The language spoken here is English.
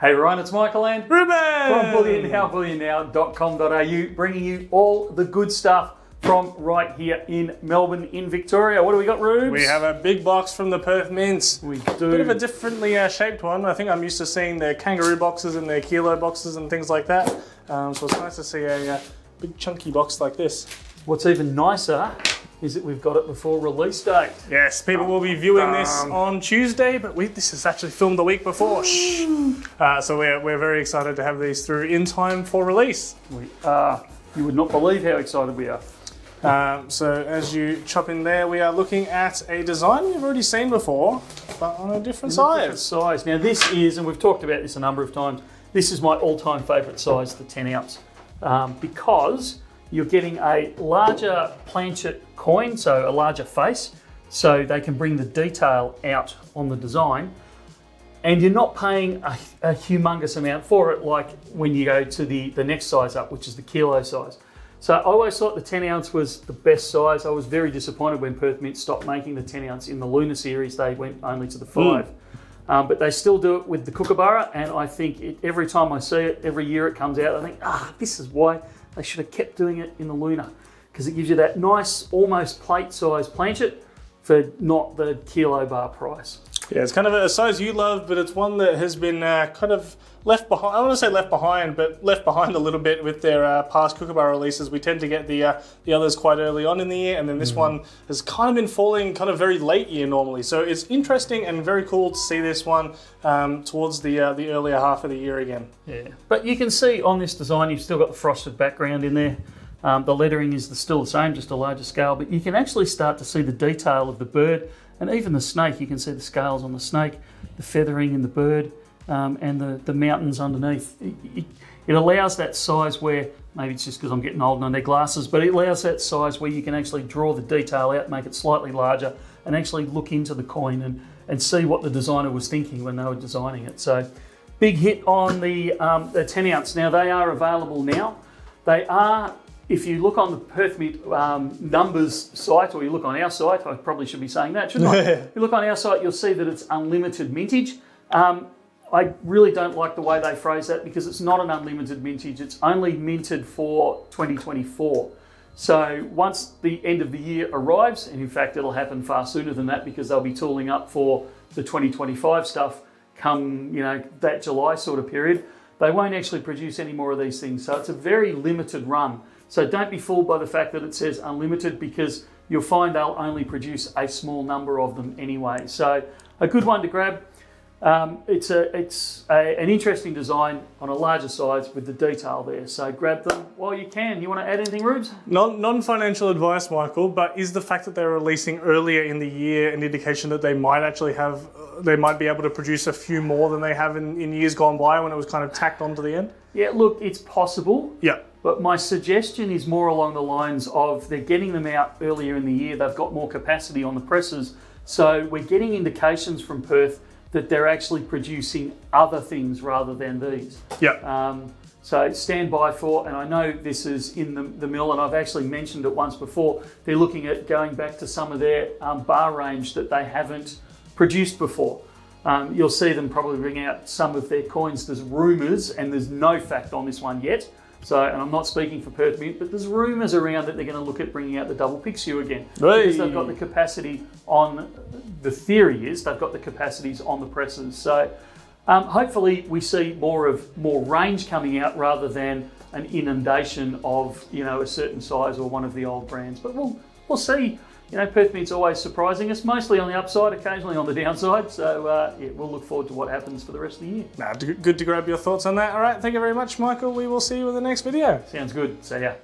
Hey Ryan, it's Michael and Reuben! From Bullion Now, bullionnow.com.au, bringing you all the good stuff from right here in Melbourne, in Victoria. What do we got, Rubes? We have a big box from the Perth Mints. We do. Bit of a differently shaped one. I think I'm used to seeing their kangaroo boxes and their kilo boxes and things like that. So it's nice to see a big chunky box like this. What's even nicer is that we've got it before release date. Yes, people will be viewing this on Tuesday, but this is actually filmed the week before. So we're very excited to have these through in time for release. We are. You would not believe how excited we are. So as you chop in there, we are looking at a design you've already seen before, but on a different size. Now this is, and we've talked about this a number of times, this is my all-time favourite size, the 10 ounce, because you're getting a larger planchet coin, so a larger face, so they can bring the detail out on the design, and you're not paying a humongous amount for it like when you go to the next size up, which is the kilo size. So I always thought the 10 ounce was the best size. I was very disappointed when Perth Mint stopped making the 10 ounce in the Lunar series. They went only to the 5. But they still do it with the Kookaburra, and I think every time I see it, every year it comes out, I think, this is why they should have kept doing it in the Lunar, because it gives you that nice, almost plate-sized planchet for not the kilo bar price. Yeah, it's kind of a size you love, but it's one that has been kind of left behind. I don't want to say left behind, but left behind a little bit with their past Kookaburra releases. We tend to get the others quite early on in the year, and then this one has kind of been falling kind of very late year normally. So it's interesting and very cool to see this one towards the earlier half of the year again. Yeah, but you can see on this design, you've still got the frosted background in there. The lettering is still the same, just a larger scale, but you can actually start to see the detail of the bird. And even the snake, you can see the scales on the snake, the feathering in the bird, and the mountains underneath. It allows that size where, maybe it's just because I'm getting old and I need glasses, but it allows that size where you can actually draw the detail out, make it slightly larger, and actually look into the coin and see what the designer was thinking when they were designing it. So, big hit on the 10 ounce. Now, they are available now. They are... If you look on the Perth Mint numbers site, or you look on our site, I probably should be saying that, shouldn't I? If you look on our site, you'll see that it's unlimited mintage. I really don't like the way they phrase that, because it's not an unlimited mintage. It's only minted for 2024. So once the end of the year arrives, and in fact it'll happen far sooner than that, because they'll be tooling up for the 2025 stuff come, that July sort of period, they won't actually produce any more of these things. So it's a very limited run. So don't be fooled by the fact that it says unlimited, because you'll find they'll only produce a small number of them anyway. So a good one to grab. It's an interesting design on a larger size with the detail there. So grab them while you can. You want to add anything, Rubes? Non-financial advice, Michael, but is the fact that they're releasing earlier in the year an indication that they might actually they might be able to produce a few more than they have in years gone by when it was kind of tacked onto the end? Yeah, look, it's possible. Yeah. But my suggestion is more along the lines of they're getting them out earlier in the year. They've got more capacity on the presses. So we're getting indications from Perth that they're actually producing other things rather than these. Yeah. So stand by for, and I know this is in the mill, and I've actually mentioned it once before, they're looking at going back to some of their bar range that they haven't produced before. You'll see them probably bring out some of their coins. There's rumours, and there's no fact on this one yet. So, and I'm not speaking for Perth Mint, but there's rumours around that they're going to look at bringing out the double Pixiu again. Because they've got the capacity on, the theory is, they've got the capacities on the presses. So hopefully we see more range coming out rather than an inundation of, a certain size or one of the old brands. But we'll see. Perth Mint's always surprising us, mostly on the upside, occasionally on the downside. So, we'll look forward to what happens for the rest of the year. Good to grab your thoughts on that. All right, thank you very much, Michael. We will see you in the next video. Sounds good. See ya.